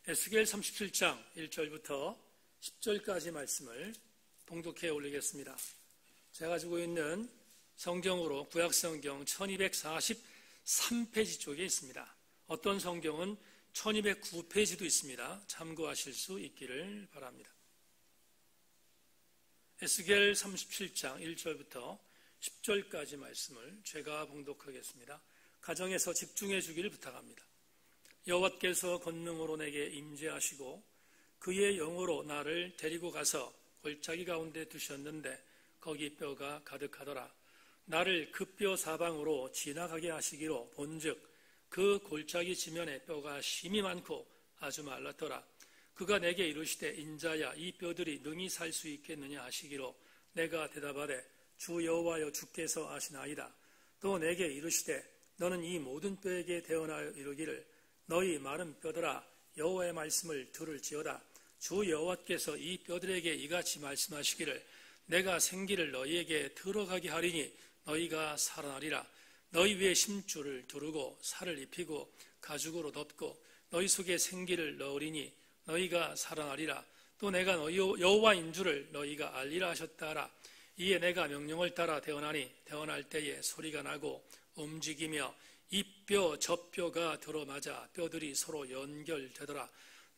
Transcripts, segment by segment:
에스겔 37장 1절부터 10절까지 말씀을 봉독해 올리겠습니다. 제가 가지고 있는 성경으로 구약성경 1243페이지 쪽에 있습니다. 어떤 성경은 1209페이지도 있습니다. 참고하실 수 있기를 바랍니다. 에스겔 37장 1절부터 10절까지 말씀을 제가 봉독하겠습니다. 가정에서 집중해 주기를 부탁합니다. 여호와께서 권능으로 내게 임재하시고 그의 영으로 나를 데리고 가서 골짜기 가운데 두셨는데 거기 뼈가 가득하더라. 나를 그 뼈 사방으로 지나가게 하시기로 본즉 그 골짜기 지면에 뼈가 심이 많고 아주 말랐더라. 그가 내게 이르시되 인자야 이 뼈들이 능히 살 수 있겠느냐 하시기로 내가 대답하되 주 여호와여 주께서 아시나이다. 또 내게 이르시되 너는 이 모든 뼈에게 대언하여 이르기를 너희 마른 뼈들아 여호와의 말씀을 들을지어다. 주 여호와께서 이 뼈들에게 이같이 말씀하시기를 내가 생기를 너희에게 들어가게 하리니 너희가 살아나리라. 너희 위에 심줄을 두르고 살을 입히고 가죽으로 덮고 너희 속에 생기를 넣으리니 너희가 살아나리라. 또 내가 너희 여호와인 줄을 너희가 알리라 하셨다 하라. 이에 내가 명령을 따라 대언하니 대언할 때에 소리가 나고 움직이며 이 뼈 저 뼈가 들어맞아 뼈들이 서로 연결되더라.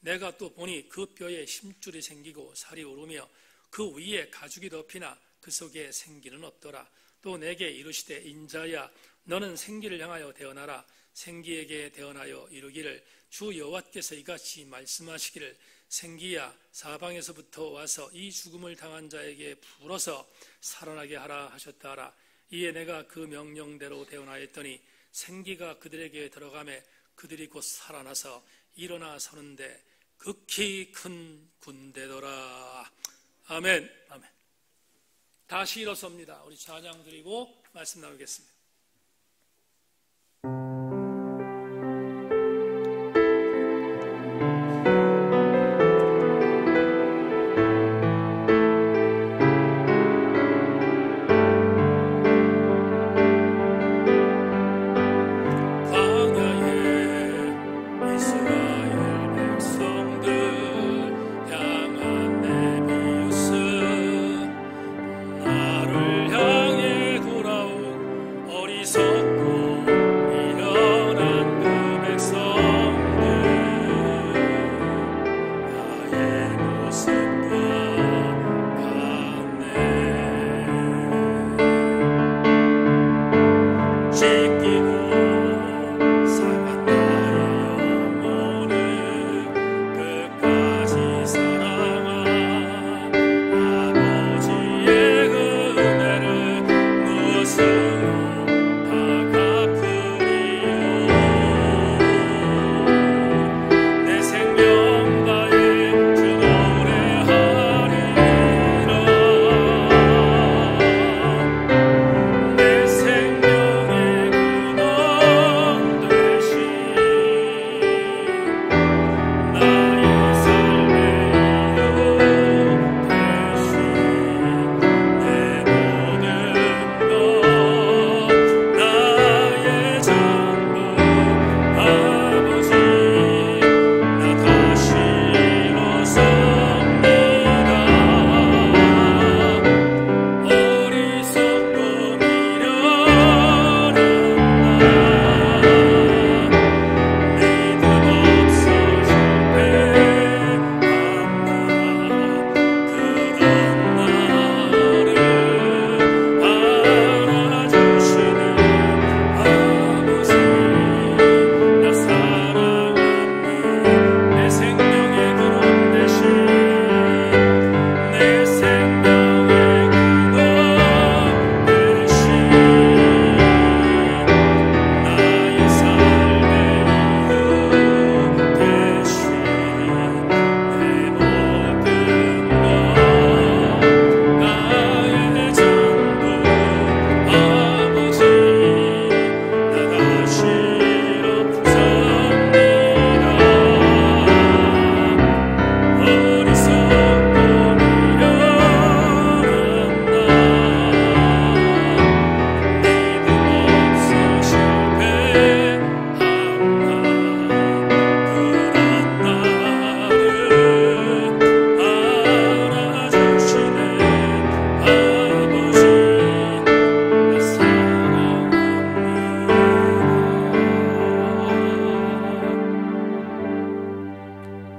내가 또 보니 그 뼈에 심줄이 생기고 살이 오르며 그 위에 가죽이 덮이나 그 속에 생기는 없더라. 또 내게 이르시되 인자야 너는 생기를 향하여 대언하라. 생기에게 대언하여 이르기를 주 여호와께서 이같이 말씀하시기를 생기야 사방에서부터 와서 이 죽음을 당한 자에게 불어서 살아나게 하라 하셨다 하라. 이에 내가 그 명령대로 대언하였더니 생기가 그들에게 들어가매 그들이 곧 살아나서 일어나 서는데 극히 큰 군대더라. 아멘. 아멘. 다시 일어섭니다. 우리 찬양 드리고 말씀 나누겠습니다.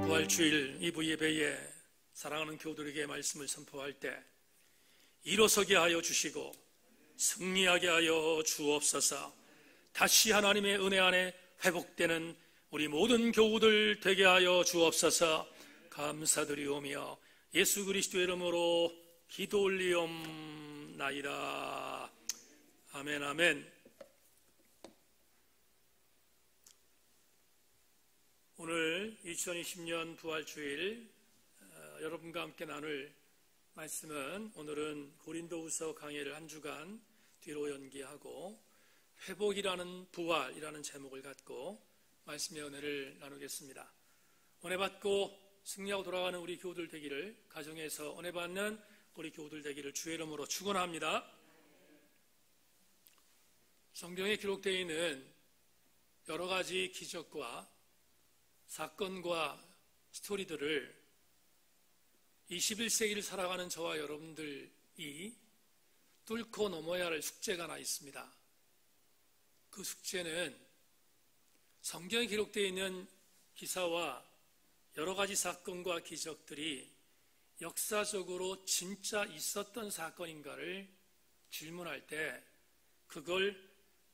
부활주일 2부 예배에 사랑하는 교우들에게 말씀을 선포할 때 일어서게 하여 주시고 승리하게 하여 주옵소서. 다시 하나님의 은혜 안에 회복되는 우리 모든 교우들 되게 하여 주옵소서. 감사드리오며 예수 그리스도의 이름으로 기도 올리옵나이다. 아멘, 아멘. 오늘 2020년 부활주일 여러분과 함께 나눌 말씀은, 오늘은 고린도후서 강해를 한 주간 뒤로 연기하고 회복이라는 부활이라는 제목을 갖고 말씀의 은혜를 나누겠습니다. 은혜 받고 승리하고 돌아가는 우리 교우들 되기를, 가정에서 은혜 받는 우리 교우들 되기를 주의 이름으로 축원합니다. 성경에 기록되어 있는 여러 가지 기적과 사건과 스토리들을 21세기를 살아가는 저와 여러분들이 뚫고 넘어야 할 숙제가 하나 있습니다. 그 숙제는 성경에 기록되어 있는 기사와 여러 가지 사건과 기적들이 역사적으로 진짜 있었던 사건인가를 질문할 때 그걸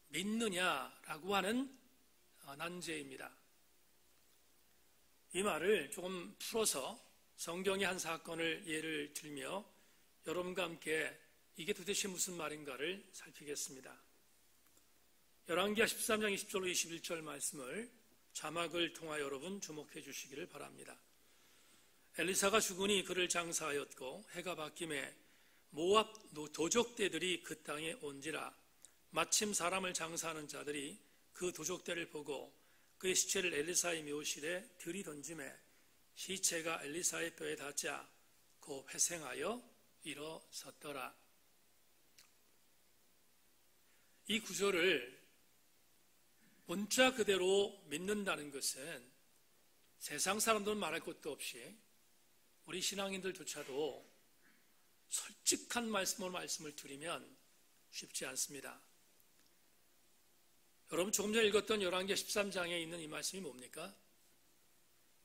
믿느냐라고 하는 난제입니다. 이 말을 조금 풀어서 성경의 한 사건을 예를 들며 여러분과 함께 이게 도대체 무슨 말인가를 살피겠습니다. 열왕기하 13장 20절로 21절 말씀을 자막을 통하여 여러분 주목해 주시기를 바랍니다. 엘리사가 죽으니 그를 장사하였고 해가 바뀜에 모압 도적대들이 그 땅에 온지라. 마침 사람을 장사하는 자들이 그 도적대를 보고 그의 시체를 엘리사의 묘실에 들이던짐에 시체가 엘리사의 뼈에 닿자 곧 회생하여 일어섰더라. 이 구절을 문자 그대로 믿는다는 것은 세상 사람들은 말할 것도 없이 우리 신앙인들조차도 솔직한 말씀으로 말씀을 드리면 쉽지 않습니다. 여러분, 조금 전에 읽었던 열왕기하 13장에 있는 이 말씀이 뭡니까?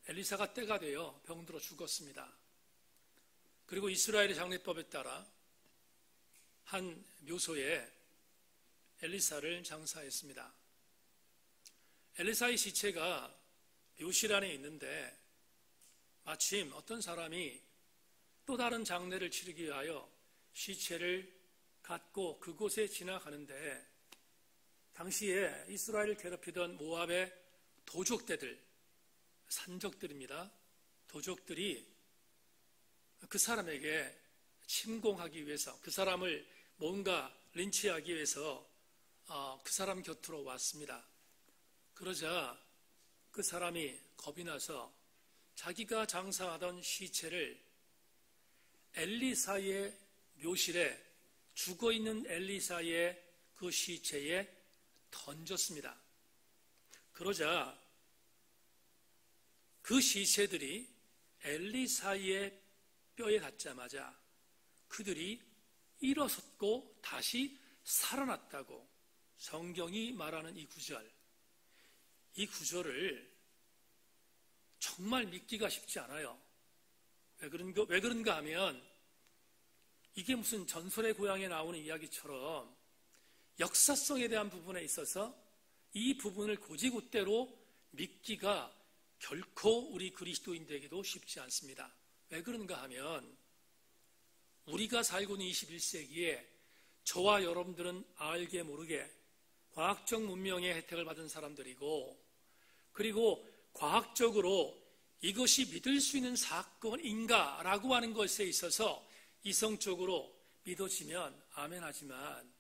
엘리사가 때가 되어 병들어 죽었습니다. 그리고 이스라엘의 장례법에 따라 한 묘소에 엘리사를 장사했습니다. 엘리사의 시체가 묘실 안에 있는데 마침 어떤 사람이 또 다른 장례를 치르기 위하여 시체를 갖고 그곳에 지나가는데, 당시에 이스라엘을 괴롭히던 모압의 도적대들, 산적들입니다. 도적들이 그 사람에게 침공하기 위해서, 그 사람을 뭔가 린치하기 위해서 그 사람 곁으로 왔습니다. 그러자 그 사람이 겁이 나서 자기가 장사하던 시체를 엘리사의 묘실에, 죽어있는 엘리사의 그 시체에 던졌습니다. 그러자 그 시체들이 엘리사의 뼈에 닿자마자 그들이 일어섰고 다시 살아났다고 성경이 말하는 이 구절을 정말 믿기가 쉽지 않아요. 왜 그런가 하면 이게 무슨 전설의 고향에 나오는 이야기처럼 역사성에 대한 부분에 있어서 이 부분을 곧이곧대로 믿기가 결코 우리 그리스도인들에게도 쉽지 않습니다. 왜 그런가 하면 우리가 살고 있는 21세기에 저와 여러분들은 알게 모르게 과학적 문명의 혜택을 받은 사람들이고, 그리고 과학적으로 이것이 믿을 수 있는 사건인가 라고 하는 것에 있어서 이성적으로 믿어지면 아멘 하지만,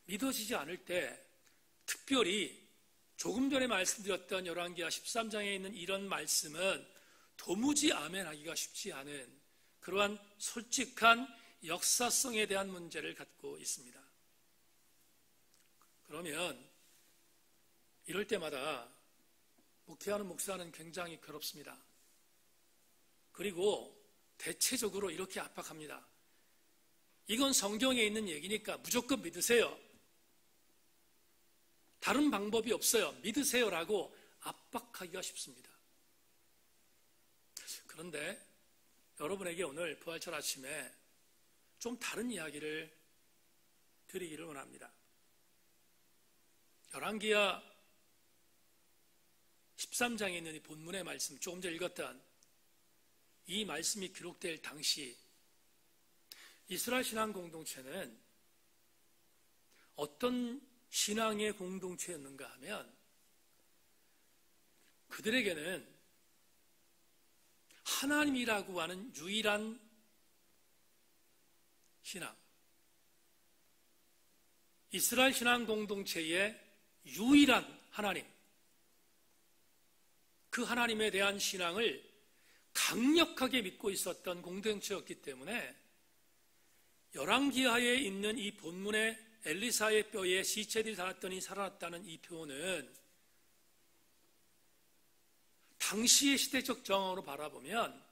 믿어지지 않을 때, 특별히 조금 전에 말씀드렸던 열왕기하 13장에 있는 이런 말씀은 도무지 아멘하기가 쉽지 않은 그러한 솔직한 역사성에 대한 문제를 갖고 있습니다. 그러면 이럴 때마다 목회하는 목사는 굉장히 괴롭습니다. 그리고 대체적으로 이렇게 압박합니다. 이건 성경에 있는 얘기니까 무조건 믿으세요. 다른 방법이 없어요. 믿으세요라고 압박하기가 쉽습니다. 그런데 여러분에게 오늘 부활절 아침에 좀 다른 이야기를 드리기를 원합니다. 열왕기하 13장에 있는 이 본문의 말씀, 조금 전에 읽었던 이 말씀이 기록될 당시 이스라엘 신앙 공동체는 어떤 신앙의 공동체였는가 하면 그들에게는 하나님이라고 하는 유일한 신앙, 이스라엘 신앙 공동체의 유일한 하나님, 그 하나님에 대한 신앙을 강력하게 믿고 있었던 공동체였기 때문에 열왕기하에 있는 이 본문의 엘리사의 뼈에 시체들이 닿았더니 살아났다는 이 표현은 당시의 시대적 정황으로 바라보면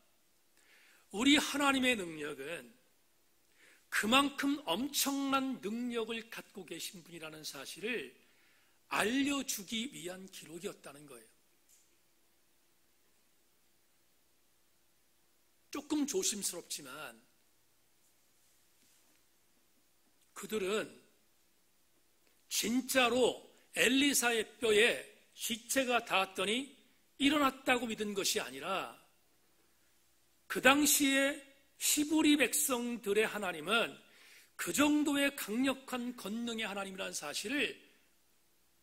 우리 하나님의 능력은 그만큼 엄청난 능력을 갖고 계신 분이라는 사실을 알려주기 위한 기록이었다는 거예요. 조금 조심스럽지만 그들은 진짜로 엘리사의 뼈에 시체가 닿았더니 일어났다고 믿은 것이 아니라 그 당시에 히브리 백성들의 하나님은 그 정도의 강력한 권능의 하나님이라는 사실을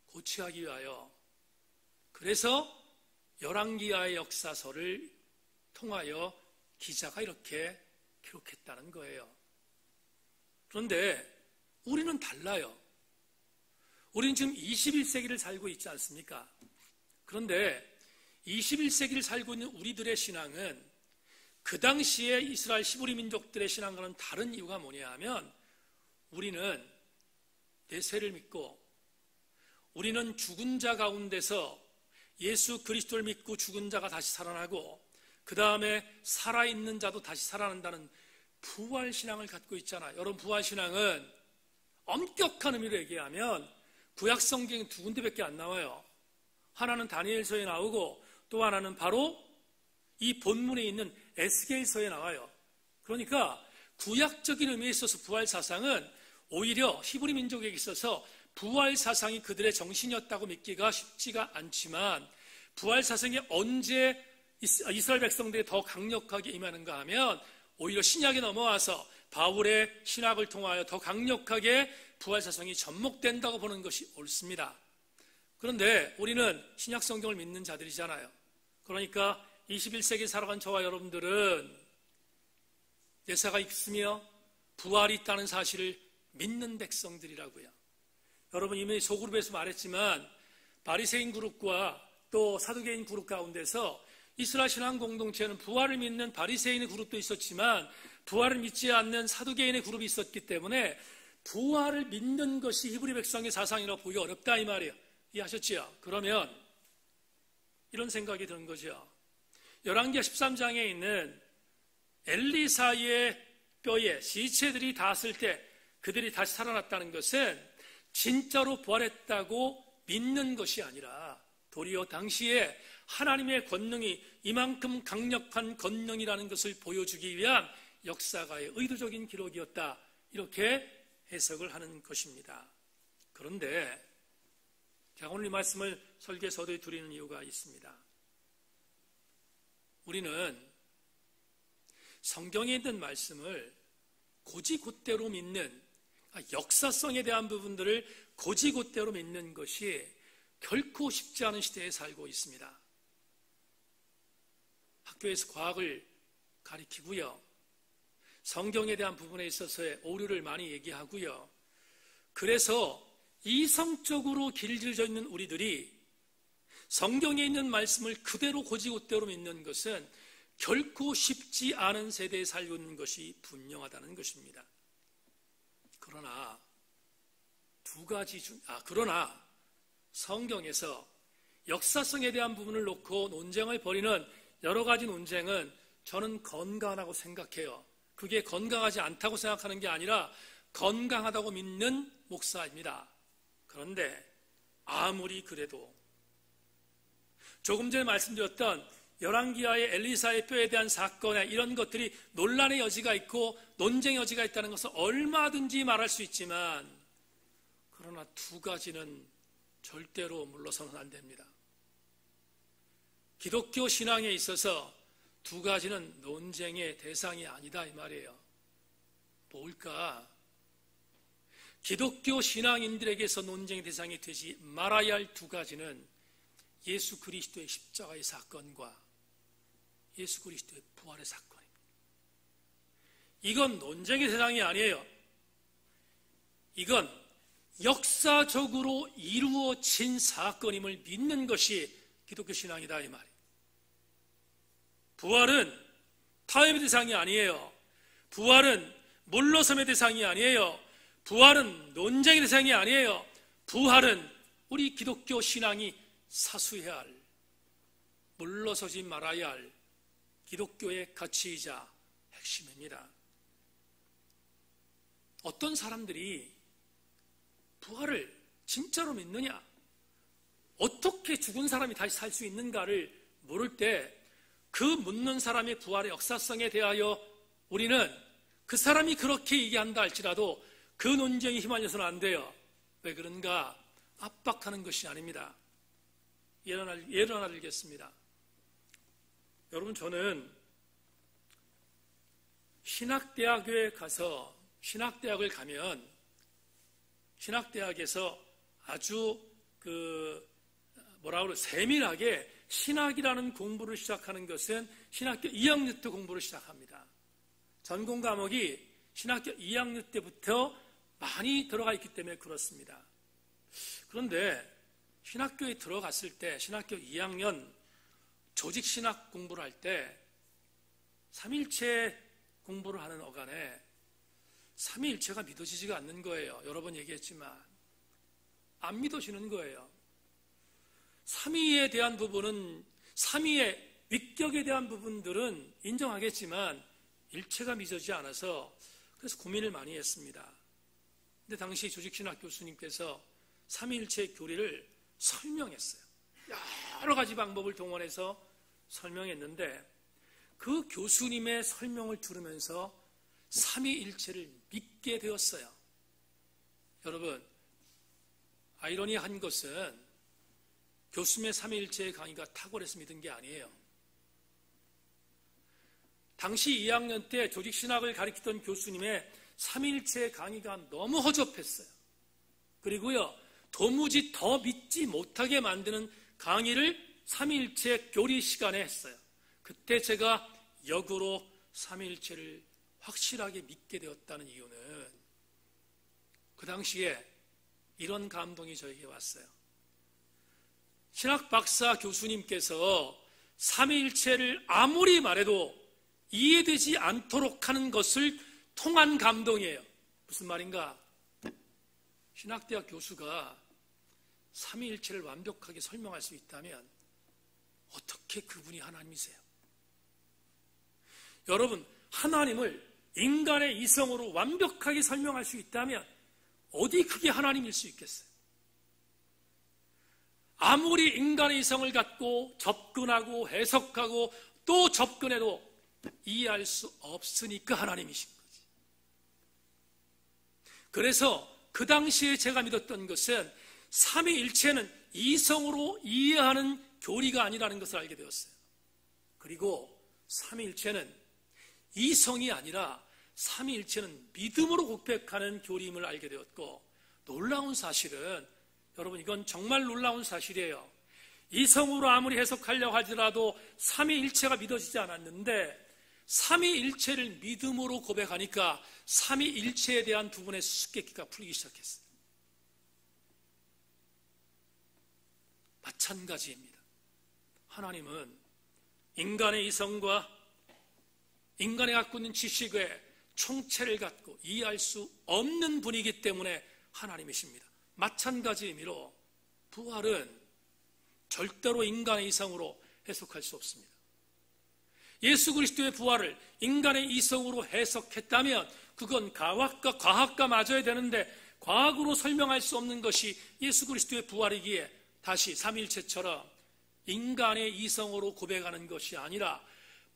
고취하기 위하여, 그래서 열왕기하의 역사서를 통하여 기자가 이렇게 기록했다는 거예요. 그런데 우리는 달라요. 우리는 지금 21세기를 살고 있지 않습니까? 그런데 21세기를 살고 있는 우리들의 신앙은 그 당시에 이스라엘 히브리 민족들의 신앙과는 다른 이유가 뭐냐 하면 우리는 내세를 믿고 우리는 죽은 자 가운데서 예수 그리스도를 믿고 죽은 자가 다시 살아나고 그 다음에 살아있는 자도 다시 살아난다는 부활신앙을 갖고 있잖아요. 여러분, 부활신앙은 엄격한 의미로 얘기하면 구약성경에 두 군데밖에 안 나와요. 하나는 다니엘서에 나오고 또 하나는 바로 이 본문에 있는 에스겔서에 나와요. 그러니까 구약적인 의미에 있어서 부활사상은 오히려 히브리 민족에게 있어서 부활사상이 그들의 정신이었다고 믿기가 쉽지가 않지만 부활사상이 언제 이스라엘 백성들이 더 강력하게 임하는가 하면 오히려 신약에 넘어와서 바울의 신학을 통하여 더 강력하게 부활사상이 접목된다고 보는 것이 옳습니다. 그런데 우리는 신약 성경을 믿는 자들이잖아요. 그러니까 21세기 살아간 저와 여러분들은 예사가 있으며 부활이 있다는 사실을 믿는 백성들이라고요. 여러분, 이미 소그룹에서 말했지만 바리새인 그룹과 또 사두개인 그룹 가운데서 이스라엘 신앙 공동체는 부활을 믿는 바리새인의 그룹도 있었지만 부활을 믿지 않는 사두개인의 그룹이 있었기 때문에 부활을 믿는 것이 히브리 백성의 사상이라고 보기 어렵다 이 말이에요. 이해하셨지요? 그러면 이런 생각이 드는 거죠. 열왕기하 13장에 있는 엘리사의 뼈에 시체들이 닿았을 때 그들이 다시 살아났다는 것은 진짜로 부활했다고 믿는 것이 아니라 도리어 당시에 하나님의 권능이 이만큼 강력한 권능이라는 것을 보여주기 위한 역사가의 의도적인 기록이었다, 이렇게 해석을 하는 것입니다. 그런데 제가 오늘 이 말씀을 설계서도에 드리는 이유가 있습니다. 우리는 성경에 있는 말씀을 고지곧대로 믿는, 역사성에 대한 부분들을 고지곧대로 믿는 것이 결코 쉽지 않은 시대에 살고 있습니다. 학교에서 과학을 가리키고요, 성경에 대한 부분에 있어서의 오류를 많이 얘기하고요. 그래서 이성적으로 길들여져 있는 우리들이 성경에 있는 말씀을 그대로 고지곧대로 믿는 것은 결코 쉽지 않은 세대에 살고 있는 것이 분명하다는 것입니다. 그러나 그러나 성경에서 역사성에 대한 부분을 놓고 논쟁을 벌이는 여러 가지 논쟁은 저는 건강하다고 생각해요. 그게 건강하지 않다고 생각하는 게 아니라 건강하다고 믿는 목사입니다. 그런데 아무리 그래도 조금 전에 말씀드렸던 열왕기하의 엘리사의 뼈에 대한 사건에 이런 것들이 논란의 여지가 있고 논쟁의 여지가 있다는 것은 얼마든지 말할 수 있지만, 그러나 두 가지는 절대로 물러서는 안 됩니다. 기독교 신앙에 있어서 두 가지는 논쟁의 대상이 아니다 이 말이에요. 뭘까? 기독교 신앙인들에게서 논쟁의 대상이 되지 말아야 할 두 가지는 예수 그리스도의 십자가의 사건과 예수 그리스도의 부활의 사건입니다. 이건 논쟁의 대상이 아니에요. 이건 역사적으로 이루어진 사건임을 믿는 것이 기독교 신앙이다 이 말이에요. 부활은 타협의 대상이 아니에요. 부활은 물러섬의 대상이 아니에요. 부활은 논쟁의 대상이 아니에요. 부활은 우리 기독교 신앙이 사수해야 할, 물러서지 말아야 할 기독교의 가치이자 핵심입니다. 어떤 사람들이 부활을 진짜로 믿느냐, 어떻게 죽은 사람이 다시 살 수 있는가를 모를 때 그 묻는 사람의 부활의 역사성에 대하여 우리는 그 사람이 그렇게 얘기한다 할지라도 그 논쟁에 휘말려서는 안 돼요. 왜 그런가? 압박하는 것이 아닙니다. 예를 하나 들겠습니다. 여러분, 저는 신학대학교에 가서 신학대학을 가면 신학대학에서 아주 세밀하게 신학이라는 공부를 시작하는 것은 신학교 2학년 때 공부를 시작합니다. 전공 과목이 신학교 2학년 때부터 많이 들어가 있기 때문에 그렇습니다. 그런데 신학교에 들어갔을 때 신학교 2학년 조직신학 공부를 할 때 삼위일체 공부를 하는 어간에 삼위일체가 믿어지지가 않는 거예요. 여러 번 얘기했지만 안 믿어지는 거예요. 삼위에 대한 부분은, 삼위의 위격에 대한 부분들은 인정하겠지만 일체가 믿어지지 않아서 그래서 고민을 많이 했습니다. 근데 당시 조직신학 교수님께서 삼위일체의 교리를 설명했어요. 여러 가지 방법을 동원해서 설명했는데 그 교수님의 설명을 들으면서 삼위일체를 믿게 되었어요. 여러분, 아이러니한 것은 교수님의 삼위일체의 강의가 탁월해서 믿은 게 아니에요. 당시 2학년 때 조직신학을 가르치던 교수님의 삼위일체의 강의가 너무 허접했어요. 그리고요, 도무지 더 믿지 못하게 만드는 강의를 삼위일체 교리 시간에 했어요. 그때 제가 역으로 삼위일체를 확실하게 믿게 되었다는 이유는 그 당시에 이런 감동이 저에게 왔어요. 신학 박사 교수님께서 삼위일체를 아무리 말해도 이해되지 않도록 하는 것을 통한 감동이에요. 무슨 말인가? 신학대학 교수가 삼위일체를 완벽하게 설명할 수 있다면 어떻게 그분이 하나님이세요? 여러분, 하나님을 인간의 이성으로 완벽하게 설명할 수 있다면 어디 그게 하나님일 수 있겠어요? 아무리 인간의 이성을 갖고 접근하고 해석하고 또 접근해도 이해할 수 없으니까 하나님이신 거지. 그래서 그 당시에 제가 믿었던 것은 삼위일체는 이성으로 이해하는 교리가 아니라는 것을 알게 되었어요. 그리고 삼위일체는 이성이 아니라 삼위일체는 믿음으로 고백하는 교리임을 알게 되었고, 놀라운 사실은, 여러분, 이건 정말 놀라운 사실이에요. 이성으로 아무리 해석하려고 하더라도 삼위일체가 믿어지지 않았는데 삼위일체를 믿음으로 고백하니까 삼위일체에 대한 부분의 수수께끼가 풀리기 시작했어요. 마찬가지입니다. 하나님은 인간의 이성과 인간이 갖고 있는 지식의 총체를 갖고 이해할 수 없는 분이기 때문에 하나님이십니다. 마찬가지 의미로 부활은 절대로 인간의 이성으로 해석할 수 없습니다. 예수 그리스도의 부활을 인간의 이성으로 해석했다면 그건 과학과 맞아야 되는데 과학으로 설명할 수 없는 것이 예수 그리스도의 부활이기에 다시 삼위일체처럼 인간의 이성으로 고백하는 것이 아니라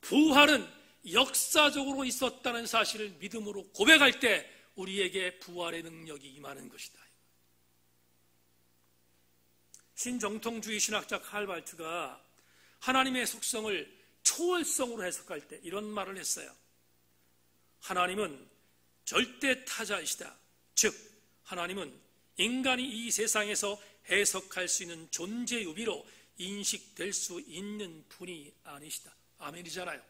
부활은 역사적으로 있었다는 사실을 믿음으로 고백할 때 우리에게 부활의 능력이 임하는 것이다. 신정통주의 신학자 칼 발트가 하나님의 속성을 초월성으로 해석할 때 이런 말을 했어요. 하나님은 절대 타자이시다. 즉 하나님은 인간이 이 세상에서 해석할 수 있는 존재 유비로 인식될 수 있는 분이 아니시다. 아멘이잖아요.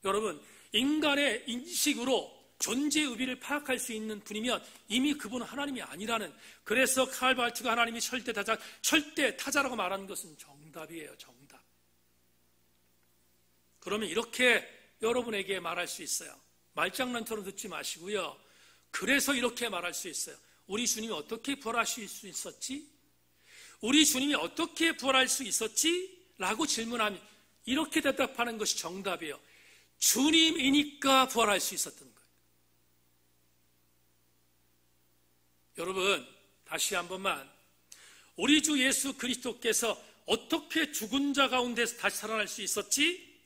여러분, 인간의 인식으로 존재 의비를 파악할 수 있는 분이면 이미 그분은 하나님이 아니라는, 그래서 칼 발트가 하나님이 절대 타자라고 말하는 것은 정답이에요. 정답. 그러면 이렇게 여러분에게 말할 수 있어요. 말장난처럼 듣지 마시고요. 그래서 이렇게 말할 수 있어요. 우리 주님이 어떻게 부활하실 수 있었지? 우리 주님이 어떻게 부활할 수 있었지? 라고 질문하면 이렇게 대답하는 것이 정답이에요. 주님이니까 부활할 수 있었던 거예요. 여러분, 다시 한 번만, 우리 주 예수 그리스도께서 어떻게 죽은 자 가운데서 다시 살아날 수 있었지?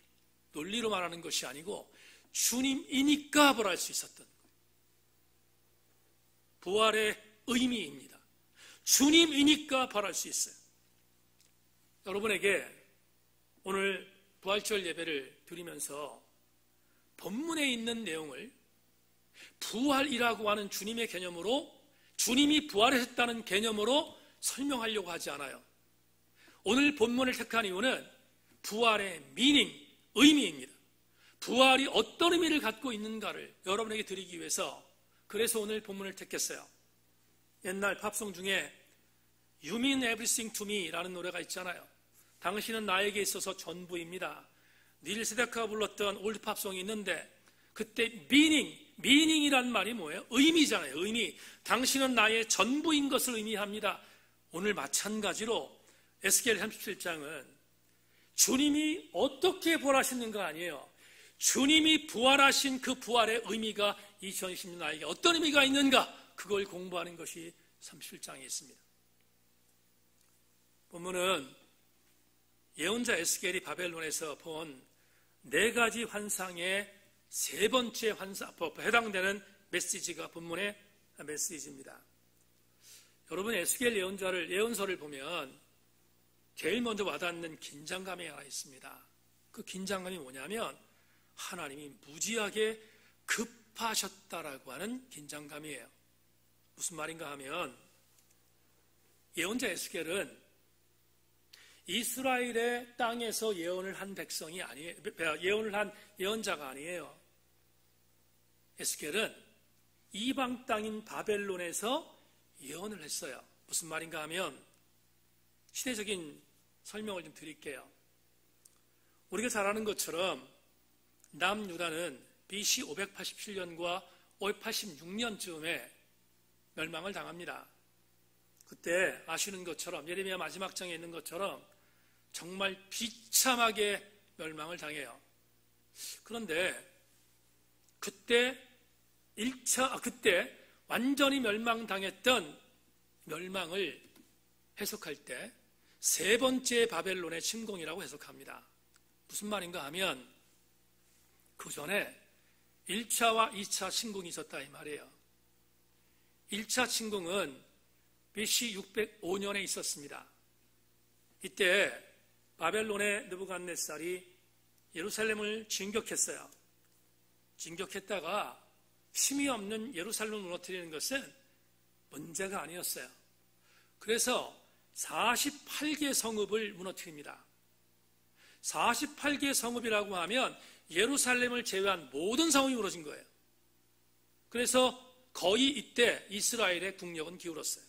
논리로 말하는 것이 아니고 주님이니까 부활할 수 있었던 거예요. 부활의 의미입니다. 주님이니까 부활할 수 있어요. 여러분에게 오늘 부활절 예배를 드리면서 본문에 있는 내용을 부활이라고 하는 주님의 개념으로, 주님이 부활하셨다는 개념으로 설명하려고 하지 않아요. 오늘 본문을 택한 이유는 부활의 미닝, 의미입니다. 부활이 어떤 의미를 갖고 있는가를 여러분에게 드리기 위해서, 그래서 오늘 본문을 택했어요. 옛날 팝송 중에 You Mean Everything to Me 라는 노래가 있잖아요. 당신은 나에게 있어서 전부입니다. 닐 세데카가 불렀던 올드 팝송이 있는데, 그때 미닝이란 말이 뭐예요? 의미잖아요. 의미. 당신은 나의 전부인 것을 의미합니다. 오늘 마찬가지로 에스겔 37장은 주님이 어떻게 부활하시는가 아니에요. 주님이 부활하신 그 부활의 의미가 2020년 나에게 어떤 의미가 있는가, 그걸 공부하는 것이 37장에 있습니다. 본문은 예언자 에스겔이 바벨론에서 본 4가지 환상의 3번째 환상, 해당되는 메시지가 본문의 메시지입니다. 여러분, 에스겔 예언서를 보면 제일 먼저 와닿는 긴장감이 하나 있습니다. 그 긴장감이 뭐냐면 하나님이 무지하게 급하셨다라고 하는 긴장감이에요. 무슨 말인가 하면 예언자 에스겔은 이스라엘의 땅에서 예언을 한 백성이 아니에요. 예언을 한 예언자가 아니에요. 에스겔은 이방 땅인 바벨론에서 예언을 했어요. 무슨 말인가 하면 시대적인 설명을 좀 드릴게요. 우리가 잘 아는 것처럼 남유다는 BC 587년과 586년쯤에 멸망을 당합니다. 그때 아시는 것처럼 예레미야 마지막 장에 있는 것처럼 정말 비참하게 멸망을 당해요. 그런데 그때 완전히 멸망당했던 멸망을 해석할 때 3번째 바벨론의 침공이라고 해석합니다. 무슨 말인가 하면 그 전에 1차와 2차 침공이 있었다 이 말이에요. 1차 침공은 BC 605년에 있었습니다. 이때 바벨론의 느부갓네살이 예루살렘을 진격했어요. 진격했다가 힘이 없는 예루살렘을 무너뜨리는 것은 문제가 아니었어요. 그래서 48개 성읍을 무너뜨립니다. 48개 성읍이라고 하면 예루살렘을 제외한 모든 성읍이 무너진 거예요. 그래서 거의 이때 이스라엘의 국력은 기울었어요.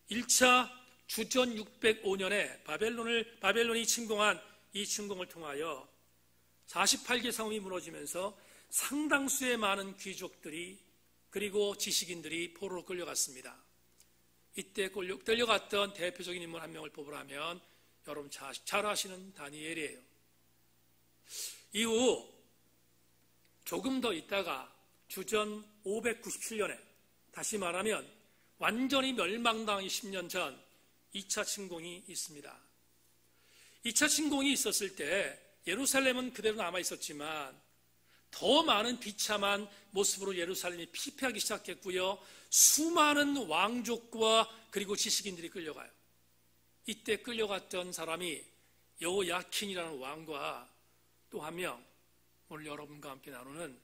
1차 주전 605년에 바벨론이 침공한 이 침공을 통하여 48개 성읍이 무너지면서 상당수의 많은 귀족들이 그리고 지식인들이 포로로 끌려갔습니다. 이때 끌려갔던 대표적인 인물 한 명을 뽑으라면 여러분 잘 아시는 다니엘이에요. 이후 조금 더 있다가 주전 597년에, 다시 말하면 완전히 멸망당하기 10년 전 2차 침공이 있습니다. 2차 침공이 있었을 때 예루살렘은 그대로 남아 있었지만 더 많은 비참한 모습으로 예루살렘이 피폐하기 시작했고요. 수많은 왕족과 그리고 지식인들이 끌려가요. 이때 끌려갔던 사람이 여호야킨이라는 왕과 또 한 명, 오늘 여러분과 함께 나누는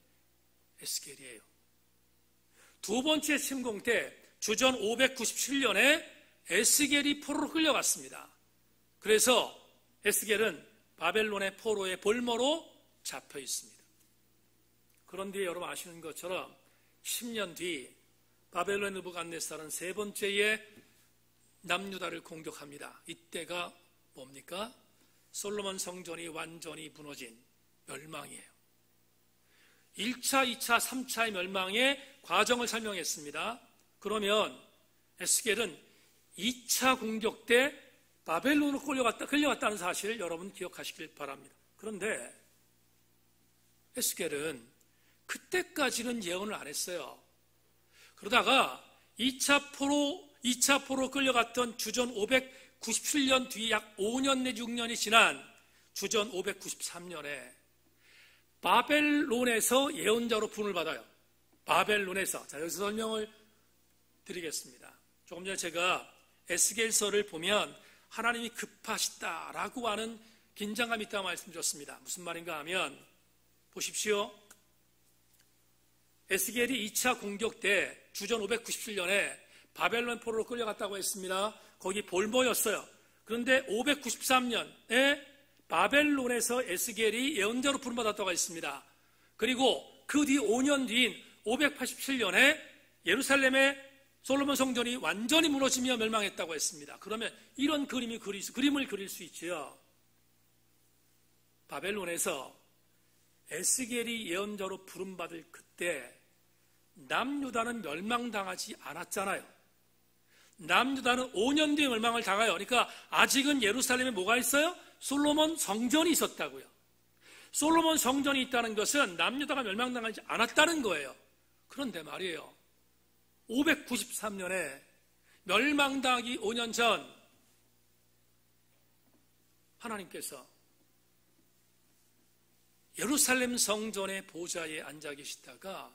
에스겔이에요. 두 번째 침공 때 주전 597년에 에스겔이 포로로 끌려갔습니다. 그래서 에스겔은 바벨론의 포로의 볼모로 잡혀 있습니다. 그런 뒤에 여러분 아시는 것처럼 10년 뒤 바벨론 느부갓네살은 세 번째의 남유다를 공격합니다. 이때가 뭡니까? 솔로몬 성전이 완전히 무너진 멸망이에요. 1차, 2차, 3차의 멸망의 과정을 설명했습니다. 그러면 에스겔은 2차 공격 때 바벨론으로 끌려갔다는 사실을 여러분 기억하시길 바랍니다. 그런데 에스겔은 그때까지는 예언을 안 했어요. 그러다가 2차 포로 끌려갔던 주전 597년 뒤 약 5년 내 6년이 지난 주전 593년에 바벨론에서 예언자로 부름을 받아요. 바벨론에서. 자, 여기서 설명을 드리겠습니다. 조금 전에 제가 에스겔서를 보면 하나님이 급하시다라고 하는 긴장감이 있다고 말씀드렸습니다. 무슨 말인가 하면 보십시오. 에스겔이 2차 공격 때 주전 597년에 바벨론 포로로 끌려갔다고 했습니다. 거기 볼모였어요. 그런데 593년에 바벨론에서 에스겔이 예언자로 부름받았다고 했습니다. 그리고 그 뒤 5년 뒤인 587년에 예루살렘의 솔로몬 성전이 완전히 무너지며 멸망했다고 했습니다. 그러면 이런 그림을 그릴 수 있지요. 바벨론에서 에스겔이 예언자로 부름받을 그때 남유다는 멸망당하지 않았잖아요. 남유다는 5년 뒤에 멸망을 당해요. 그러니까 아직은 예루살렘에 뭐가 있어요? 솔로몬 성전이 있었다고요. 솔로몬 성전이 있다는 것은 남유다가 멸망당하지 않았다는 거예요. 그런데 말이에요. 593년에 멸망당하기 5년 전 하나님께서 예루살렘 성전의 보좌에 앉아 계시다가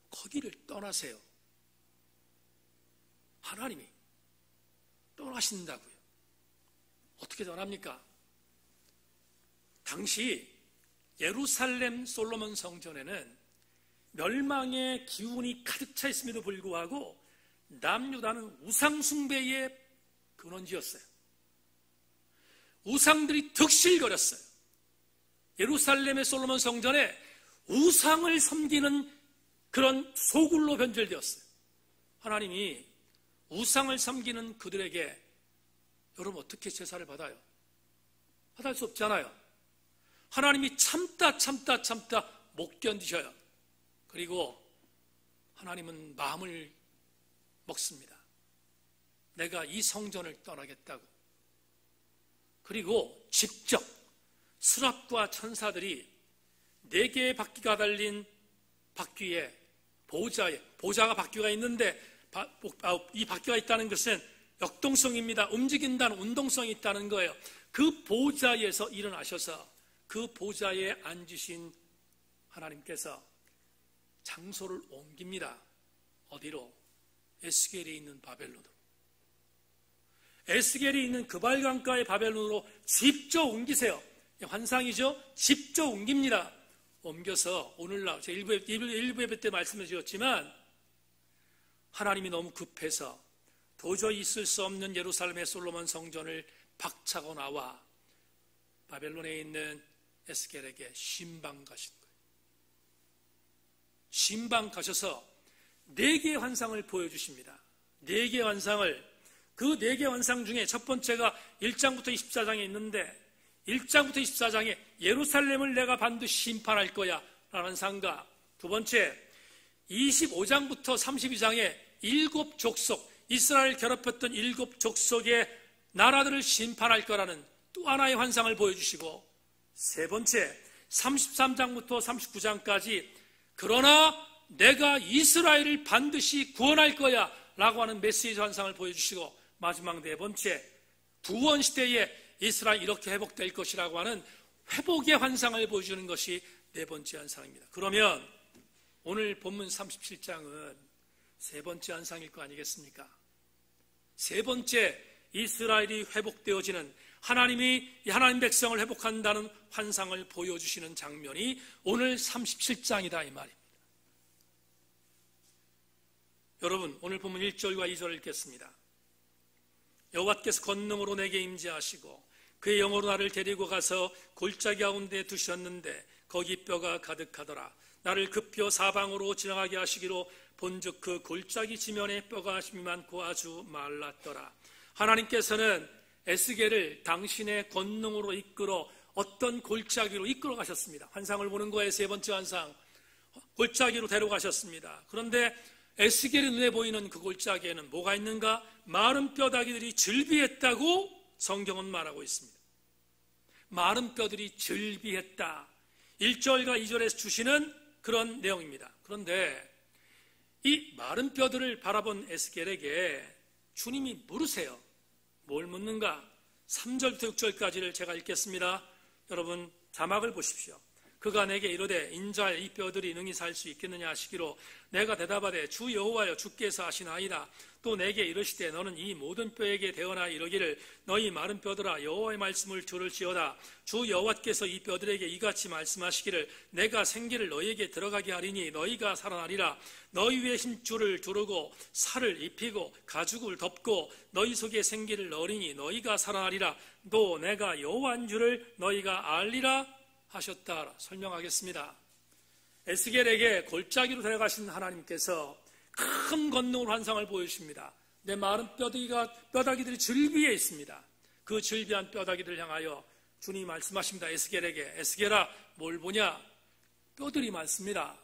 거기를 떠나세요. 하나님이 떠나신다고요. 어떻게 떠납니까? 당시 예루살렘 솔로몬 성전에는 멸망의 기운이 가득 차 있음에도 불구하고 남유다는 우상숭배의 근원지였어요. 우상들이 득실거렸어요. 예루살렘의 솔로몬 성전에 우상을 섬기는 그런 소굴로 변절되었어요. 하나님이 우상을 섬기는 그들에게 여러분 어떻게 제사를 받아요? 받을 수 없잖아요. 하나님이 참다 못 견디셔요. 그리고 하나님은 마음을 먹습니다. 내가 이 성전을 떠나겠다고. 그리고 직접 스랍과 천사들이 4개의 바퀴가 달린 바퀴에 보좌가 바퀴가 있는데 이 바퀴가 있다는 것은 역동성입니다. 움직인다는 운동성이 있다는 거예요. 그 보좌에서 일어나셔서 그 보좌에 앉으신 하나님께서 장소를 옮깁니다. 어디로? 에스겔이 있는 바벨론으로. 에스겔이 있는 그발강가의 바벨론으로 직접 옮기세요. 환상이죠? 직접 옮깁니다. 옮겨서 오늘날 제가 일부 예배 때 말씀을 드렸지만 하나님이 너무 급해서 도저히 있을 수 없는 예루살렘의 솔로몬 성전을 박차고 나와 바벨론에 있는 에스겔에게 신방 가신 거예요. 신방 가셔서 4개의 환상을 보여주십니다. 4개의 환상을, 그 4개의 환상 중에 첫 번째가 1장부터 24장에 있는데 1장부터 24장에 예루살렘을 내가 반드시 심판할 거야 라는 상과, 두 번째 25장부터 32장에 7 족속, 이스라엘 괴롭혔던 7 족속의 나라들을 심판할 거라는 또 하나의 환상을 보여주시고, 세 번째 33장부터 39장까지 그러나 내가 이스라엘을 반드시 구원할 거야 라고 하는 메시지 환상을 보여주시고, 마지막 네 번째, 구원 시대에 이스라엘이 이렇게 회복될 것이라고 하는 회복의 환상을 보여주는 것이 네 번째 환상입니다. 그러면 오늘 본문 37장은 세 번째 환상일 거 아니겠습니까? 세 번째, 이스라엘이 회복되어지는, 하나님이 하나님 백성을 회복한다는 환상을 보여주시는 장면이 오늘 37장이다 이 말입니다. 여러분, 오늘 본문 1절과 2절을 읽겠습니다. 여호와께서 권능으로 내게 임재하시고 그의 영으로 나를 데리고 가서 골짜기 가운데 두셨는데 거기 뼈가 가득하더라. 나를 그 뼈 사방으로 지나가게 하시기로 본즉 그 골짜기 지면에 뼈가 힘이 많고 아주 말랐더라. 하나님께서는 에스겔을 당신의 권능으로 이끌어 어떤 골짜기로 이끌어 가셨습니다. 환상을 보는 거에 세 번째 환상, 골짜기로 데려가셨습니다. 그런데 에스겔의 눈에 보이는 그 골짜기에는 뭐가 있는가? 마른 뼈다귀들이 즐비했다고 성경은 말하고 있습니다. 마른 뼈들이 즐비했다. 1절과 2절에서 주시는 그런 내용입니다. 그런데 이 마른 뼈들을 바라본 에스겔에게 주님이 물으세요. 뭘 묻는가? 3절부터 6절까지를 제가 읽겠습니다. 여러분 자막을 보십시오. 그가 내게 이르되 인자여 이 뼈들이 능히 살 수 있겠느냐 하시기로 내가 대답하되 주 여호와여 주께서 하시나이다. 또 내게 이르시되 너는 이 모든 뼈에게 대언하여 이르기를 너희 마른 뼈들아 여호와의 말씀을 들을지어다. 주 여호와께서 이 뼈들에게 이같이 말씀하시기를 내가 생기를 너희에게 들어가게 하리니 너희가 살아나리라. 너희 위에 힘줄을 두르고 살을 입히고 가죽을 덮고 너희 속에 생기를 넣으리니 너희가 살아나리라. 또 내가 여호와인 줄을 너희가 알리라 하셨다. 설명하겠습니다. 에스겔에게 골짜기로 데려가신 하나님께서 큰 권능으로 환상을 보여주십니다. 내 마른 뼈다귀들이 즐비해 있습니다. 그 즐비한 뼈다귀들을 향하여 주님이 말씀하십니다. 에스겔에게 에스겔아 뭘 보냐? 뼈들이 많습니다.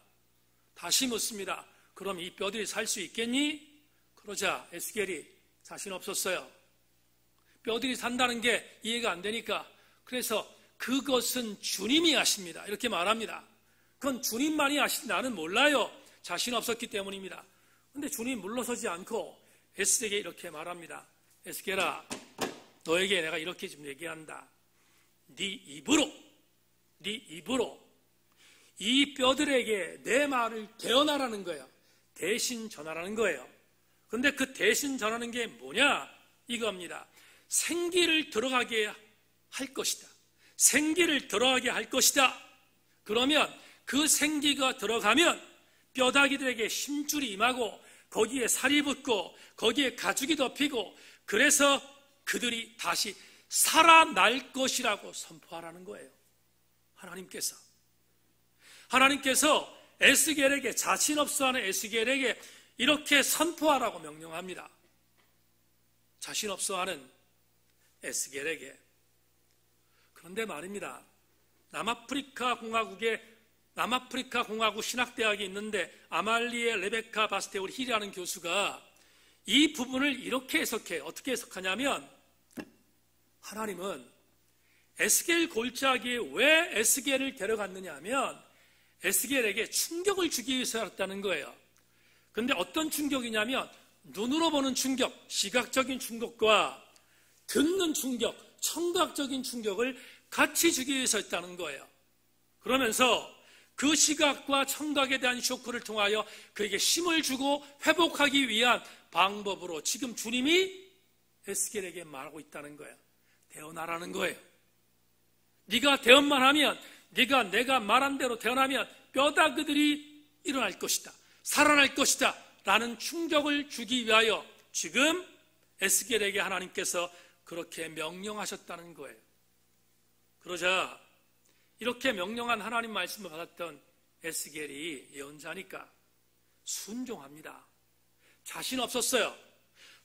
다시 묻습니다. 그럼 이 뼈들이 살 수 있겠니? 그러자 에스겔이 자신 없었어요. 뼈들이 산다는 게 이해가 안 되니까. 그래서 그것은 주님이 아십니다. 이렇게 말합니다. 그건 주님만이 아신 나는 몰라요. 자신 없었기 때문입니다. 그런데 주님 물러서지 않고 에스겔에게 이렇게 말합니다. 에스겔아 너에게 내가 이렇게 좀 얘기한다. 네 입으로 이 뼈들에게 내 말을 대언하라는 거예요. 대신 전하라는 거예요. 그런데 그 대신 전하는 게 뭐냐? 이겁니다. 생기를 들어가게 할 것이다. 생기를 들어가게 할 것이다. 그러면 그 생기가 들어가면 뼈다귀들에게 힘줄이 임하고 거기에 살이 붙고 거기에 가죽이 덮이고 그래서 그들이 다시 살아날 것이라고 선포하라는 거예요. 하나님께서 에스겔에게 자신 없어하는 에스겔에게 이렇게 선포하라고 명령합니다. 자신 없어하는 에스겔에게. 그런데 말입니다. 남아프리카 공화국 신학대학이 있는데 아말리에 레베카 바스테올 힐이라는 교수가 이 부분을 이렇게 해석해요. 어떻게 해석하냐면 하나님은 에스겔 골짜기에 왜 에스겔을 데려갔느냐 하면 에스겔에게 충격을 주기 위해서였다는 거예요. 그런데 어떤 충격이냐면 눈으로 보는 충격, 시각적인 충격과 듣는 충격, 청각적인 충격을 같이 주기 위해서였다는 거예요. 그러면서 그 시각과 청각에 대한 쇼크를 통하여 그에게 힘을 주고 회복하기 위한 방법으로 지금 주님이 에스겔에게 말하고 있다는 거예요. 대언하라는 거예요. 네가 대언만 하면, 내가 말한 대로 대언하면 뼈다귀들이 일어날 것이다. 살아날 것이다. 라는 충격을 주기 위하여 지금 에스겔에게 하나님께서 그렇게 명령하셨다는 거예요. 그러자 이렇게 명령한 하나님 말씀을 받았던 에스겔이 예언자니까 순종합니다. 자신 없었어요.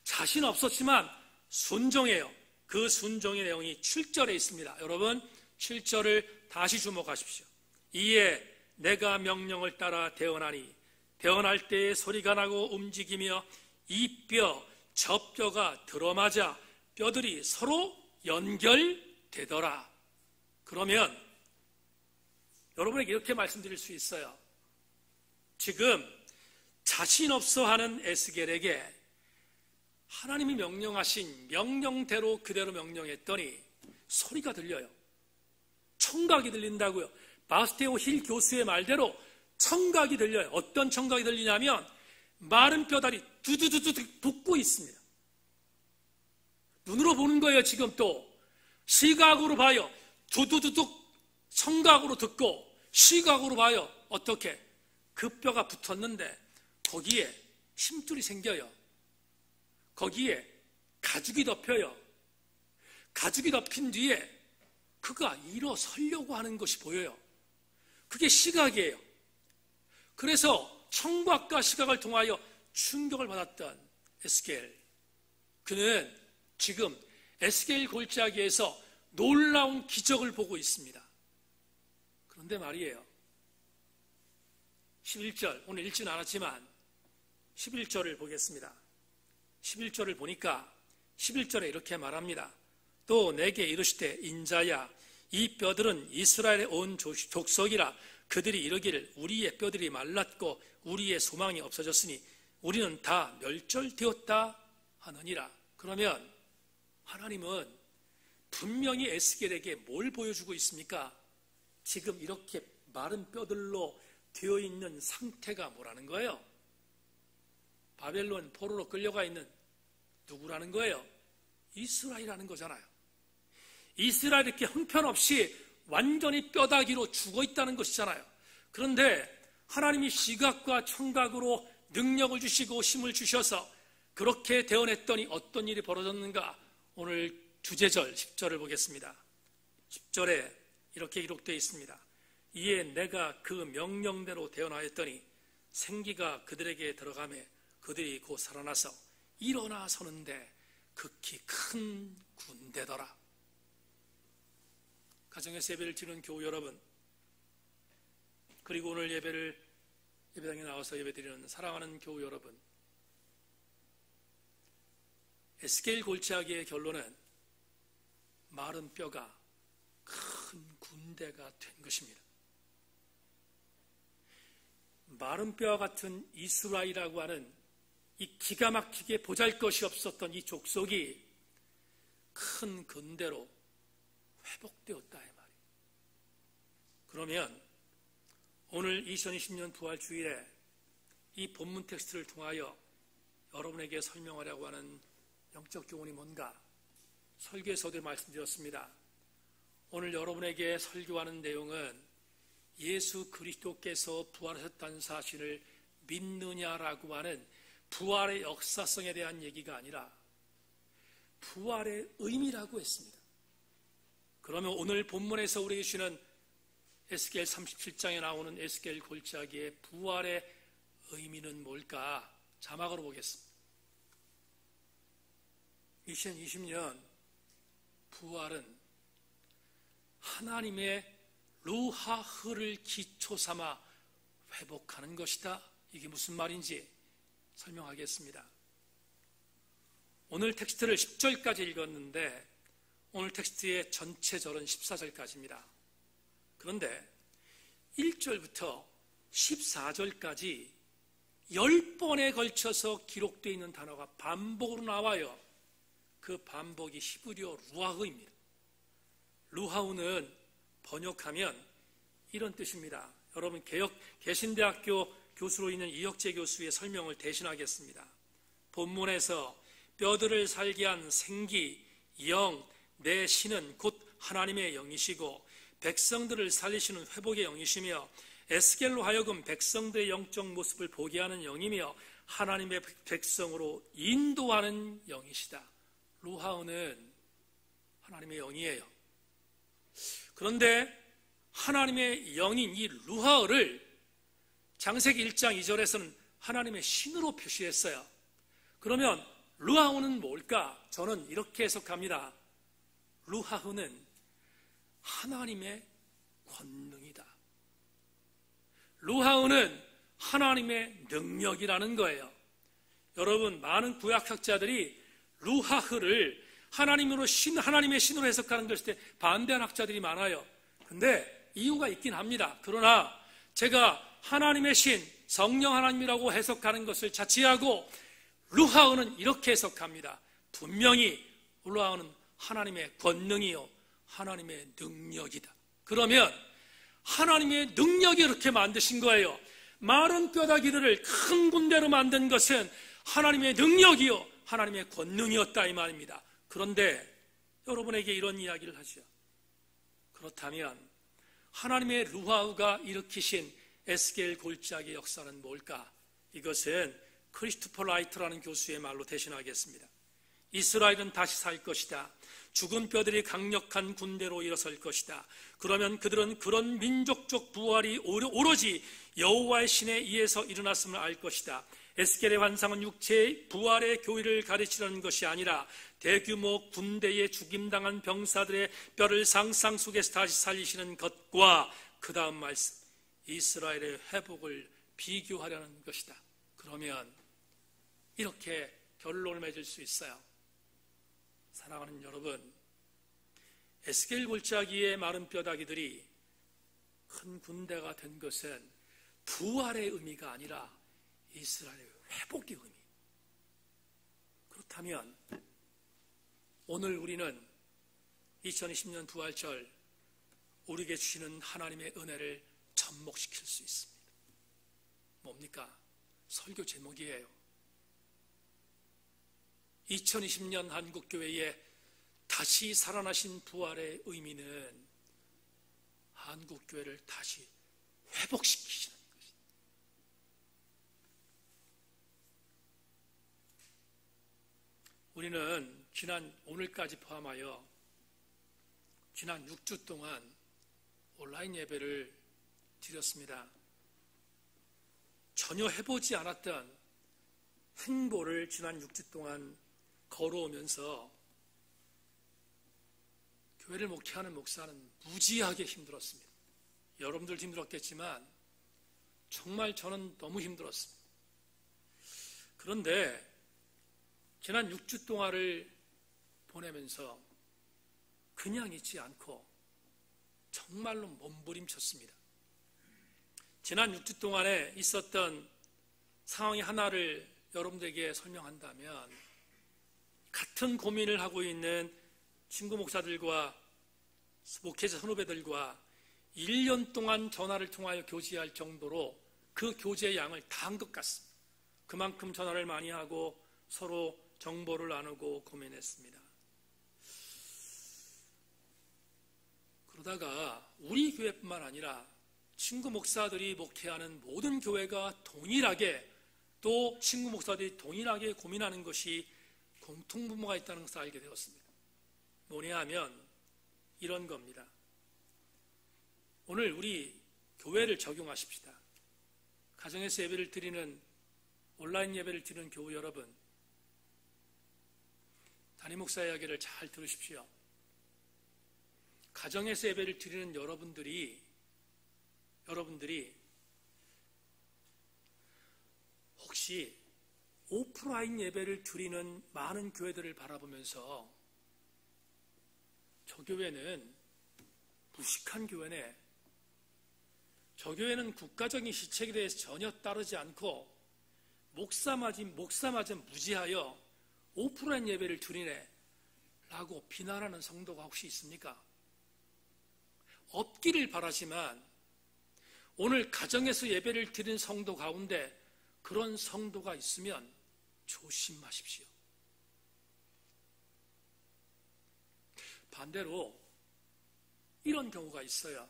자신 없었지만 순종해요. 그 순종의 내용이 7절에 있습니다. 여러분 7절을 다시 주목하십시오. 이에 내가 명령을 따라 대언하니 대언할 때에 소리가 나고 움직이며 이 뼈 저 뼈가 들어맞아 뼈들이 서로 연결되더라. 그러면 여러분에게 이렇게 말씀드릴 수 있어요. 지금 자신 없어 하는 에스겔에게 하나님이 명령하신 명령대로 그대로 명령했더니 소리가 들려요. 청각이 들린다고요. 바스테오 힐 교수의 말대로 청각이 들려요. 어떤 청각이 들리냐면 마른 뼈다리 두두두두 붓고 있습니다. 눈으로 보는 거예요. 지금 또 시각으로 봐요. 두두두둑. 청각으로 듣고 시각으로 봐요. 어떻게? 그 뼈가 붙었는데 거기에 힘줄이 생겨요. 거기에 가죽이 덮여요. 가죽이 덮인 뒤에 그가 일어서려고 하는 것이 보여요. 그게 시각이에요. 그래서 청각과 시각을 통하여 충격을 받았던 에스겔, 그는 지금 에스겔 골짜기에서 놀라운 기적을 보고 있습니다. 그런데 말이에요, 11절, 오늘 읽지는 않았지만 11절을 보겠습니다. 11절을 보니까 11절에 이렇게 말합니다. 또 내게 이르시되 인자야, 이 뼈들은 이스라엘의 온 족속이라. 그들이 이르기를 우리의 뼈들이 말랐고 우리의 소망이 없어졌으니 우리는 다 멸절되었다 하느니라. 그러면 하나님은 분명히 에스겔에게 뭘 보여주고 있습니까? 지금 이렇게 마른 뼈들로 되어 있는 상태가 뭐라는 거예요? 바벨론 포로로 끌려가 있는 누구라는 거예요? 이스라엘이라는 거잖아요. 이스라엘이 이렇게 형편없이 완전히 뼈다귀로 죽어 있다는 것이잖아요. 그런데 하나님이 시각과 청각으로 능력을 주시고 힘을 주셔서 그렇게 대언했더니 어떤 일이 벌어졌는가? 오늘 주제절 10절을 보겠습니다. 10절에 이렇게 기록되어 있습니다. 이에 내가 그 명령대로 대언하였더니 생기가 그들에게 들어가매 그들이 곧 살아나서 일어나 서는데 극히 큰 군대더라. 가정에서 예배를 드리는 교우 여러분, 그리고 오늘 예배당에 나와서 예배드리는 사랑하는 교우 여러분, 에스겔 골짜기의 결론은 마른 뼈가 큰 군대가 된 것입니다. 마른 뼈와 같은 이스라엘이라고 하는 이 기가 막히게 보잘것이 없었던 이 족속이 큰 군대로 회복되었다 이 말이에요. 그러면 오늘 2020년 부활주일에 이 본문 텍스트를 통하여 여러분에게 설명하려고 하는 영적 교훈이 뭔가? 설교에서도 말씀드렸습니다. 오늘 여러분에게 설교하는 내용은 예수 그리스도께서 부활하셨다는 사실을 믿느냐라고 하는 부활의 역사성에 대한 얘기가 아니라 부활의 의미라고 했습니다. 그러면 오늘 본문에서 우리에게 주시는 에스겔 37장에 나오는 에스겔 골짜기의 부활의 의미는 뭘까? 자막으로 보겠습니다. 2020년 부활은 하나님의 루하흐를 기초 삼아 회복하는 것이다. 이게 무슨 말인지 설명하겠습니다. 오늘 텍스트를 10절까지 읽었는데 오늘 텍스트의 전체 절은 14절까지입니다. 그런데 1절부터 14절까지 10번에 걸쳐서 기록되어 있는 단어가 반복으로 나와요. 그 반복이 히브리어 루하흐입니다. 루하흐는 번역하면 이런 뜻입니다. 여러분 개신대학교 교수로 있는 이혁재 교수의 설명을 대신하겠습니다. 본문에서 뼈들을 살게 한 생기, 영, 내 신은 곧 하나님의 영이시고 백성들을 살리시는 회복의 영이시며 에스겔로 하여금 백성들의 영적 모습을 보게 하는 영이며 하나님의 백성으로 인도하는 영이시다. 루하흐는 하나님의 영이에요. 그런데 하나님의 영인 이 루하흐를 창세기 1장 2절에서는 하나님의 신으로 표시했어요. 그러면 루하흐는 뭘까? 저는 이렇게 해석합니다. 루하흐는 하나님의 권능이다. 루하흐는 하나님의 능력이라는 거예요. 여러분, 많은 구약학자들이 루하흐를 하나님의 신으로 해석하는 것에 반대하는 학자들이 많아요. 근데 이유가 있긴 합니다. 그러나 제가 하나님의 신, 성령 하나님이라고 해석하는 것을 자취하고 루하우는 이렇게 해석합니다. 분명히 루하우는 하나님의 권능이요 하나님의 능력이다. 그러면 하나님의 능력이 이렇게 만드신 거예요. 마른 뼈다귀들을 큰 군대로 만든 것은 하나님의 능력이요 하나님의 권능이었다 이 말입니다. 그런데 여러분에게 이런 이야기를 하죠. 그렇다면 하나님의 루하우가 일으키신 에스겔 골짜기의 역사는 뭘까? 이것은 크리스토퍼 라이트라는 교수의 말로 대신하겠습니다. 이스라엘은 다시 살 것이다. 죽은 뼈들이 강력한 군대로 일어설 것이다. 그러면 그들은 그런 민족적 부활이 오로지 여호와의 신에 의해서 일어났음을 알 것이다. 에스겔의 환상은 육체의 부활의 교회를 가르치려는 것이 아니라 대규모 군대에 죽임당한 병사들의 뼈를 상상 속에서 다시 살리시는 것과 그 다음 말씀 이스라엘의 회복을 비교하려는 것이다. 그러면 이렇게 결론을 맺을 수 있어요. 사랑하는 여러분, 에스겔 골짜기의 마른 뼈다귀들이 큰 군대가 된 것은 부활의 의미가 아니라 이스라엘의 회복의 의미. 그렇다면 오늘 우리는 2020년 부활절 우리에게 주시는 하나님의 은혜를 접목시킬 수 있습니다. 뭡니까? 설교 제목이에요. 2020년 한국교회에 다시 살아나신 부활의 의미는 한국교회를 다시 회복시키시는 것입니다. 우리는 오늘까지 포함하여 지난 6주 동안 온라인 예배를 드렸습니다. 전혀 해보지 않았던 행보를 지난 6주 동안 걸어오면서 교회를 목회하는 목사는 무지하게 힘들었습니다. 여러분들도 힘들었겠지만 정말 저는 너무 힘들었습니다. 그런데 지난 6주 동안을 보내면서 그냥 있지 않고 정말로 몸부림쳤습니다. 지난 6주 동안에 있었던 상황이 하나를 여러분들에게 설명한다면 같은 고민을 하고 있는 친구 목사들과 목회자 선후배들과 1년 동안 전화를 통하여 교제할 정도로 그 교제의 양을 다 한 것 같습니다. 그만큼 전화를 많이 하고 서로 정보를 나누고 고민했습니다. 그러다가 우리 교회뿐만 아니라 친구 목사들이 목회하는 모든 교회가 동일하게 또 친구 목사들이 동일하게 고민하는 것이 공통분모가 있다는 것을 알게 되었습니다. 뭐냐 하면 이런 겁니다. 오늘 우리 교회를 적용하십시다. 가정에서 예배를 드리는 온라인 예배를 드리는 교우 여러분, 담임 목사의 이야기를 잘 들으십시오. 가정에서 예배를 드리는 여러분들이 혹시 오프라인 예배를 드리는 많은 교회들을 바라보면서 저 교회는 무식한 교회네, 저 교회는 국가적인 시책에 대해서 전혀 따르지 않고 목사마저 무지하여 오프라인 예배를 드리네 라고 비난하는 성도가 혹시 있습니까? 없기를 바라지만 오늘 가정에서 예배를 드린 성도 가운데 그런 성도가 있으면 조심하십시오. 반대로 이런 경우가 있어요.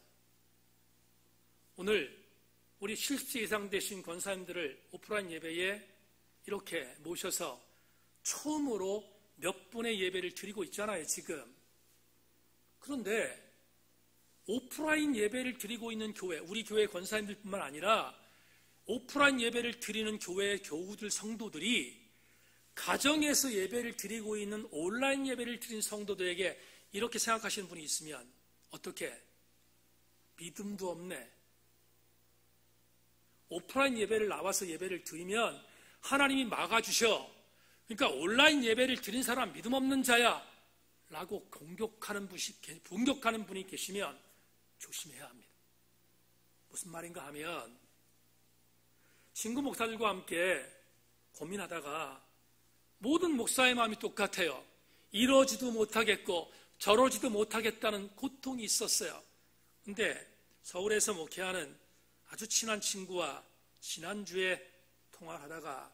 오늘 우리 70세 이상 되신 권사님들을 오프라인 예배에 이렇게 모셔서 처음으로 몇 분의 예배를 드리고 있잖아요, 지금. 그런데 오프라인 예배를 드리고 있는 교회, 우리 교회 권사님들뿐만 아니라 오프라인 예배를 드리는 교회의 교우들, 성도들이 가정에서 예배를 드리고 있는 온라인 예배를 드린 성도들에게 이렇게 생각하시는 분이 있으면 어떻게? 믿음도 없네. 오프라인 예배를 나와서 예배를 드리면 하나님이 막아주셔. 그러니까 온라인 예배를 드린 사람 믿음 없는 자야 라고 공격하는 분이 계시면 조심해야 합니다. 무슨 말인가 하면 친구 목사들과 함께 고민하다가 모든 목사의 마음이 똑같아요. 이러지도 못하겠고 저러지도 못하겠다는 고통이 있었어요. 근데 서울에서 목회하는 아주 친한 친구와 지난주에 통화를 하다가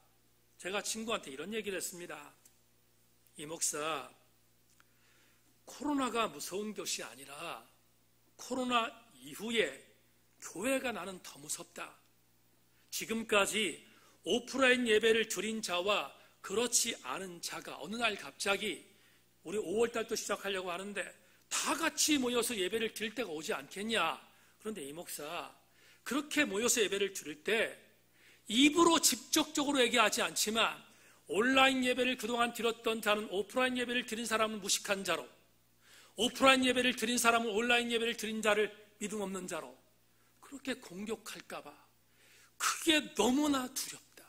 제가 친구한테 이런 얘기를 했습니다. 이 목사, 코로나가 무서운 것이 아니라 코로나 이후에 교회가 나는 더 무섭다. 지금까지 오프라인 예배를 드린 자와 그렇지 않은 자가 어느 날 갑자기 우리 5월달도 시작하려고 하는데 다 같이 모여서 예배를 드릴 때가 오지 않겠냐. 그런데 이 목사, 그렇게 모여서 예배를 드릴 때 입으로 직접적으로 얘기하지 않지만 온라인 예배를 그동안 드렸던 자는 오프라인 예배를 드린 사람은 무식한 자로, 오프라인 예배를 드린 사람은 온라인 예배를 드린 자를 믿음 없는 자로 그렇게 공격할까 봐 그게 너무나 두렵다.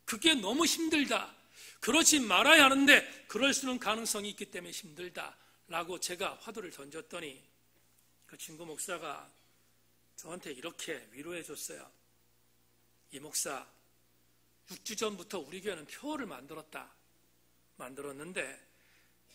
그게 너무 힘들다. 그러지 말아야 하는데 그럴 수 있는 가능성이 있기 때문에 힘들다라고 제가 화두를 던졌더니 그 친구 목사가 저한테 이렇게 위로해 줬어요. 이 목사, 6주 전부터 우리 교회는 표어를 만들었는데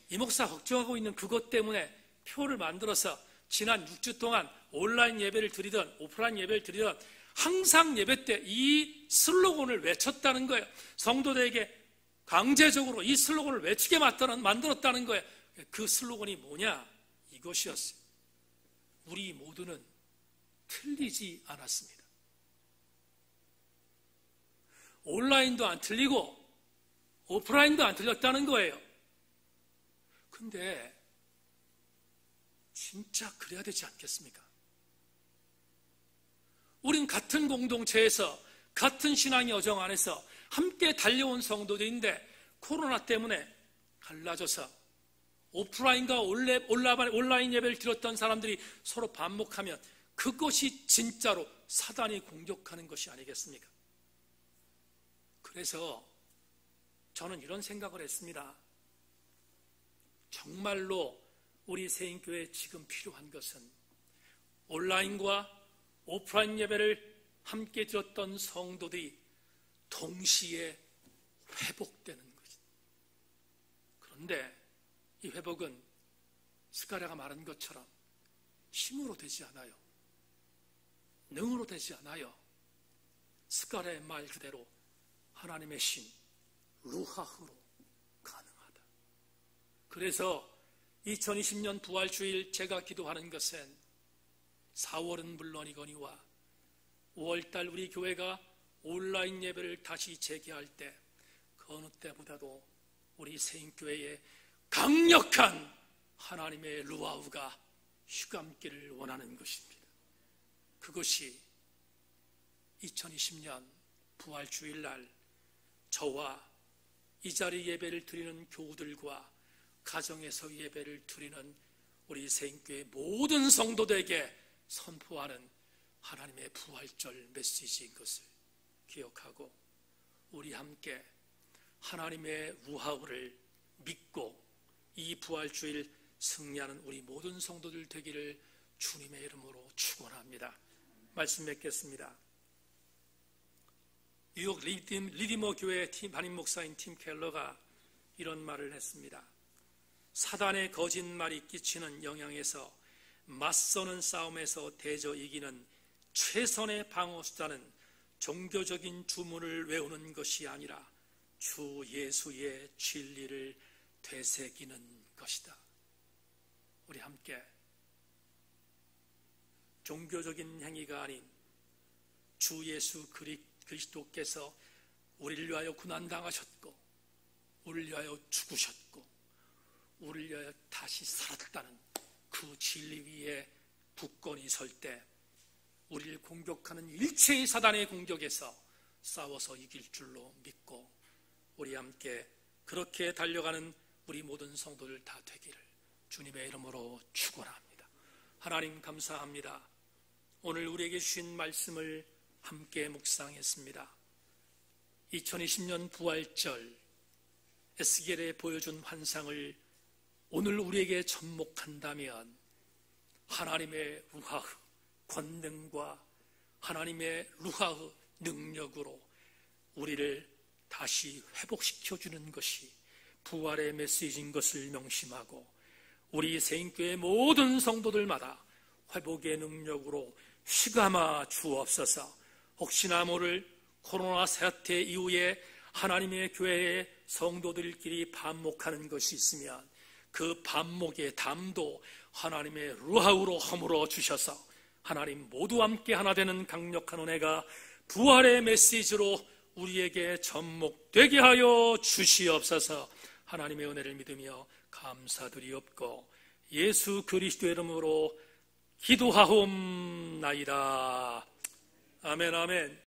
이 목사 걱정하고 있는 그것 때문에 표를 만들어서 지난 6주 동안 온라인 예배를 드리던 오프라인 예배를 드리던 항상 예배 때 이 슬로건을 외쳤다는 거예요. 성도들에게 강제적으로 이 슬로건을 외치게 만들었다는 거예요. 그 슬로건이 뭐냐? 이것이었어요. 우리 모두는 틀리지 않았습니다. 온라인도 안 틀리고 오프라인도 안 틀렸다는 거예요. 근데 진짜 그래야 되지 않겠습니까? 우린 같은 공동체에서 같은 신앙의 여정 안에서 함께 달려온 성도들인데 코로나 때문에 갈라져서 오프라인과 온라인 예배를 드렸던 사람들이 서로 반목하면 그것이 진짜로 사단이 공격하는 것이 아니겠습니까? 그래서 저는 이런 생각을 했습니다. 정말로 우리 세인교회에 지금 필요한 것은 온라인과 오프라인 예배를 함께 드렸던 성도들이 동시에 회복되는 것입니다. 그런데 이 회복은 스가랴가 말한 것처럼 힘으로 되지 않아요. 능으로 되지 않아요. 스가랴의 말 그대로 하나님의 신, 루하흐로 가능하다. 그래서 2020년 부활주일 제가 기도하는 것은 4월은 물론이거니와 5월달 우리 교회가 온라인 예배를 다시 재개할 때 그 어느 때보다도 우리 세인교회에 강력한 하나님의 루아우가 휘감기를 원하는 것입니다. 그것이 2020년 부활주일날 저와 이 자리 예배를 드리는 교우들과 가정에서 예배를 드리는 우리 세인교회 모든 성도들에게 선포하는 하나님의 부활절 메시지인 것을 기억하고 우리 함께 하나님의 루아우를 믿고 이 부활주일 승리하는 우리 모든 성도들 되기를 주님의 이름으로 축원합니다. 말씀 맺겠습니다. 뉴욕 리디머 교회 담임 목사인 팀 켈러가 이런 말을 했습니다. 사단의 거짓말이 끼치는 영향에서 맞서는 싸움에서 대저 이기는 최선의 방어 수단은 종교적인 주문을 외우는 것이 아니라 주 예수의 진리를 되새기는 것이다. 우리 함께 종교적인 행위가 아닌 주 예수 그리스도께서 우리를 위하여 고난당하셨고 우리를 위하여 죽으셨고 우리를 위하여 다시 살았다는 그 진리 위에 굳건히 설 때 우리를 공격하는 일체의 사단의 공격에서 싸워서 이길 줄로 믿고 우리 함께 그렇게 달려가는 우리 모든 성도들 다 되기를 주님의 이름으로 축원합니다. 하나님 감사합니다. 오늘 우리에게 주신 말씀을 함께 묵상했습니다. 2020년 부활절 에스겔에 보여준 환상을 오늘 우리에게 접목한다면 하나님의 루하흐 권능과 하나님의 루하흐 능력으로 우리를 다시 회복시켜주는 것이 부활의 메시지인 것을 명심하고 우리 세인교회 모든 성도들마다 회복의 능력으로 휘감아 주옵소서. 혹시나 모를 코로나 사태 이후에 하나님의 교회의 성도들끼리 반목하는 것이 있으면 그 반목의 담도 하나님의 루하우로 허물어 주셔서 하나님 모두 함께 하나 되는 강력한 은혜가 부활의 메시지로 우리에게 접목되게 하여 주시옵소서. 하나님의 은혜를 믿으며 감사드리옵고 예수 그리스도의 이름으로 기도하옵나이다. 아멘, 아멘.